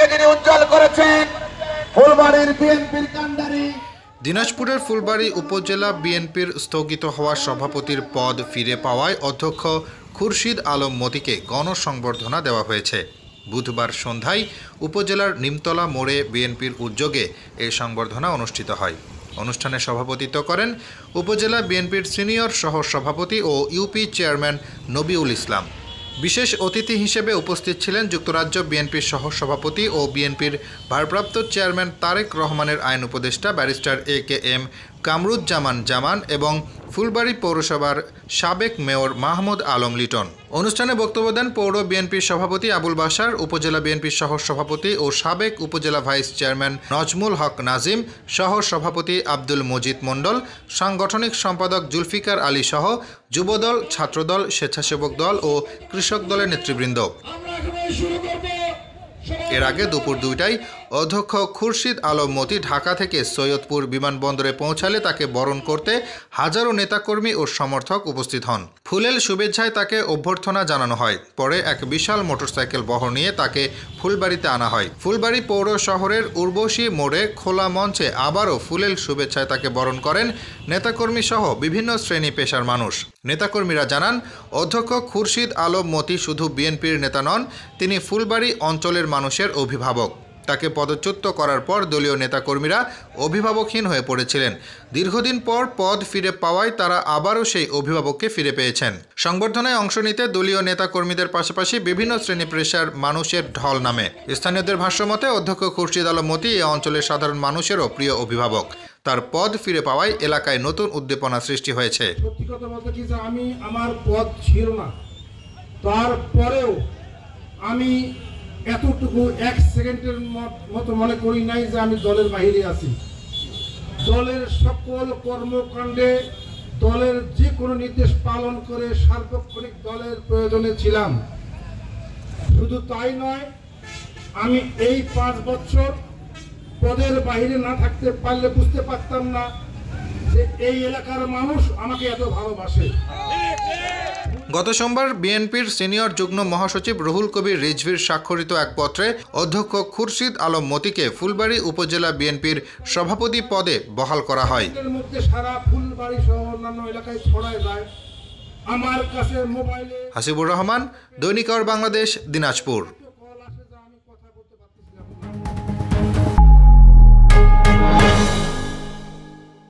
দিনকে যিনি উজ্জ্বল করেছেন ফুলবাড়ির বিএনপির কান্ডারি। দিনাজপুরের ফুলবাড়ি উপজেলা বিএনপির স্থগিত হওয়া সভাপতির পদ ফিরে পাওয়ায় অধ্যক্ষ খুরশিদ আলম মতিকে গণসংবর্ধনা দেওয়া হয়েছে। বুধবার সন্ধ্যায় উপজেলার নিমতলা মোড়ে বিএনপির উদ্যোগে এই সংবর্ধনা অনুষ্ঠিত হয়। অনুষ্ঠানে সভাপতিত্ব করেন উপজেলা বিএনপির সিনিয়র সহ সভাপতি ও ইউপি চেয়ারম্যান নবিউল ইসলাম। বিশেষ অতিথি হিসেবে উপস্থিত ছিলেন যুক্তরাজ্য বিএনপির সহ সভাপতি ও বিএনপির ভারপ্রাপ্ত চেয়ারম্যান তারেক রহমানের আইন উপদেষ্টা ব্যারিস্টার AKM কামরুজ্জামান জামান এবং ফুলবাড়ি পৌরসভার সাবেক মেয়র মাহমুদ আলম লিটন। অনুষ্ঠানে বক্তব্য দেন পৌর বিএনপির সভাপতি আবুল বাশার, উপজেলা বিএনপির সহ সভাপতি ও সাবেক উপজেলা ভাইস চেয়ারম্যান নজমুল হক নাজিম, সহ সভাপতি আব্দুল মজিদ মণ্ডল, সাংগঠনিক সম্পাদক জুলফিকার আলী সহ যুবদল, ছাত্রদল, স্বেচ্ছাসেবক দল ও কৃষক দলের নেতৃবৃন্দ। এর আগে দুপুর 2টায় অধ্যক্ষ খুরশিদ আলম মতি ঢাকা থেকে সৈয়দপুর বিমানবন্দরে পৌঁছালে তাকে বরণ করতে হাজারো নেতাকর্মী ও সমর্থক উপস্থিত হন। ফুলেল শুভেচ্ছায় তাকে অভ্যর্থনা জানানো হয়। পরে এক বিশাল মোটরসাইকেল বহর নিয়ে তাকে ফুলবাড়িতে আনা হয়। ফুলবাড়ি পৌর শহরের উর্বশী মোড়ে খোলা মঞ্চে আবারও ফুলেল শুভেচ্ছায় তাকে বরণ করেন নেতাকর্মী সহ বিভিন্ন শ্রেণী পেশার মানুষ। নেতাকর্মীরা জানান, অধ্যক্ষ খুরশিদ আলম মতি শুধু বিএনপির নেতা নন, তিনি ফুলবাড়ি অঞ্চলের মানুষের অভিভাবক। তাকে পদচ্যুত করার পর দলীয় নেতাকর্মীরা অভিভাবকহীন হয়ে পড়েছিলেন। দীর্ঘদিন পর পদ ফিরে পাওয়ায় তারা আবারও সেই অভিভাবককে ফিরে পেয়েছেন। সংবর্ধনায় অংশ নিতে দলীয় নেতাকর্মীদের পাশাপাশি বিভিন্ন শ্রেণী পেশার মানুষের ঢল নামে। স্থানীয়দের ভাষ্যমতে অধ্যক্ষ খুরশিদ আলম মতি এই অঞ্চলের সাধারণ মানুষেরও প্রিয় অভিভাবক। তার পদ ফিরে পাওয়ায় এলাকায় নতুন উদ্দীপনা সৃষ্টি হয়েছে। সত্যি কথা বলতে কি যে আমি আমার পদ ছিল না, তারপরেও আমি এতটুকু 1 সেকেন্ডের মতো মনে করি নাই যে আমি দলের বাইরে আছি। দলের সকল কর্মকাণ্ডে দলের যে কোনো নির্দেশ পালন করে সার্বক্ষণিক দলের প্রয়োজনে ছিলাম। শুধু তাই নয়, আমি এই 5 বছর পদের বাইরে না থাকতে পারলে বুঝতে পারতাম না যে এই এলাকার মানুষ আমাকে এত ভালোবাসে। গত সোমবার বিএনপির সিনিয়র যুগ্ম মহাসচিব রুহুল কবির রিজভির স্বাক্ষরিত এক পত্রে অধ্যক্ষ খুরশিদ আলম মতিকে ফুলবাড়ি উপজেলা বিএনপির সভাপতি পদে বহাল করা হয়। এর মধ্যে সারা ফুলবাড়ি সহ অন্যান্য এলাকায় ছড়ায় যায়। আমার কাছে মোবাইলে হাসিবুর রহমান, দৈনিক আওয়ার বাংলাদেশ, দিনাজপুর।